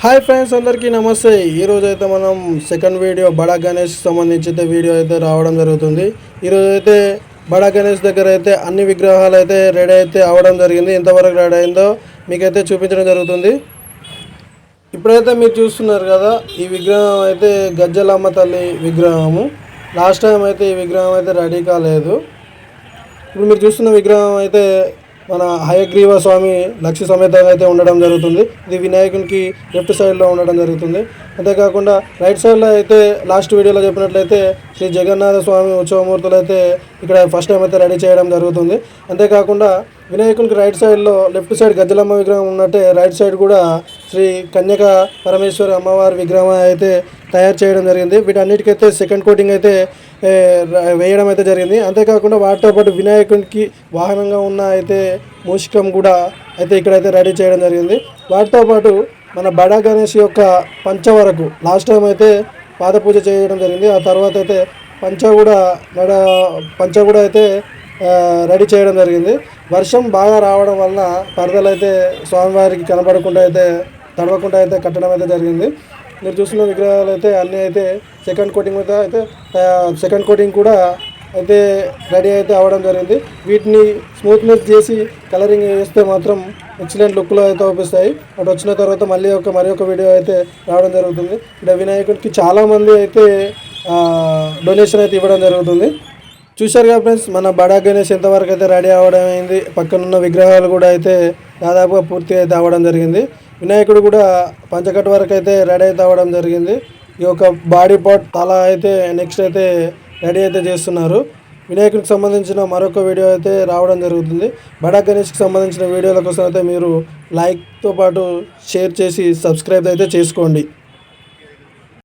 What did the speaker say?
Hi friends, అందరికీ నమస్తే. ఈరోజు అయితే మనం సెకండ్ వీడియో బడా గణేష్ సంబంధించి అయితే వీడియో అయితే రావడం జరుగుతుంది. ఈరోజు అయితే బడా గణేష్ దగ్గర అయితే అన్ని విగ్రహాలు అయితే రెడీ అయితే అవ్వడం జరిగింది. ఎంతవరకు రెడీ అయిందో మీకైతే చూపించడం జరుగుతుంది. ఇప్పుడైతే మీరు చూస్తున్నారు కదా, ఈ విగ్రహం అయితే గజ్జలమ్మ తల్లి విగ్రహము. లాస్ట్ టైం అయితే ఈ విగ్రహం అయితే రెడీ కాలేదు. ఇప్పుడు మీరు చూస్తున్న విగ్రహం అయితే మన హయగ్రీవ స్వామి లక్ష్మీ సమేతంగా అయితే ఉండడం జరుగుతుంది. ఇది వినాయకునికి లెఫ్ట్ సైడ్లో ఉండడం జరుగుతుంది. అంతేకాకుండా రైట్ సైడ్లో అయితే లాస్ట్ వీడియోలో చెప్పినట్లయితే శ్రీ జగన్నాథ స్వామి ఉత్సవమూర్తులు అయితే ఇక్కడ ఫస్ట్ టైం అయితే రెడీ చేయడం జరుగుతుంది. అంతేకాకుండా వినాయకునికి రైట్ సైడ్లో లెఫ్ట్ సైడ్ గజ్జలమ్మ విగ్రహం ఉన్నట్టే రైట్ సైడ్ కూడా శ్రీ కన్యక పరమేశ్వరి అమ్మవారి విగ్రహం అయితే తయారు చేయడం జరిగింది. వీటన్నిటికైతే సెకండ్ కోటింగ్ అయితే వేయడం అయితే జరిగింది. అంతేకాకుండా వాటితో పాటు వినాయకునికి వాహనంగా ఉన్న అయితే మూషికం కూడా అయితే ఇక్కడైతే రెడీ చేయడం జరిగింది. వాటితో పాటు మన బడా గణేష్ యొక్క పంచ వరకు లాస్ట్ టైం అయితే పాద పూజ చేయడం జరిగింది. ఆ తర్వాత అయితే పంచ కూడా అయితే రెడీ చేయడం జరిగింది. వర్షం బాగా రావడం వలన పరదలు అయితే స్వామివారికి కనబడకుండా అయితే తడవకుండా అయితే కట్టడం అయితే జరిగింది. మీరు చూస్తున్న విగ్రహాలు అయితే అన్నీ అయితే సెకండ్ కోటింగ్ కూడా అయితే రెడీ అయితే అవ్వడం జరిగింది. వీటిని స్మూత్నెస్ చేసి కలరింగ్ వేస్తే మాత్రం ఎక్సలెంట్ లుక్లో అయితే చూపిస్తాయి. అటు వచ్చిన తర్వాత మరి ఒక వీడియో అయితే రావడం జరుగుతుంది. ఇక్కడ వినాయకుడికి చాలామంది అయితే డొనేషన్ అయితే ఇవ్వడం జరుగుతుంది. చూశారు కదా ఫ్రెండ్స్, మన బడా గణేష్ ఎంతవరకు అయితే రెడీ అవ్వడం అయింది. పక్కనున్న విగ్రహాలు కూడా అయితే దాదాపుగా పూర్తి అయితే అవ్వడం జరిగింది. వినాయకుడు కూడా పంచకట్టు వరకు అయితే రెడీ అయితే అవ్వడం జరిగింది. ఈ యొక్క బాడీ పార్ట్ తల అయితే నెక్స్ట్ అయితే రెడీ అయితే చేస్తున్నారు. వినాయకుడికి సంబంధించిన మరొక వీడియో అయితే రావడం జరుగుతుంది. బడా గణేష్కి సంబంధించిన వీడియోల కోసం అయితే మీరు లైక్తో పాటు షేర్ చేసి సబ్స్క్రైబ్ అయితే చేసుకోండి.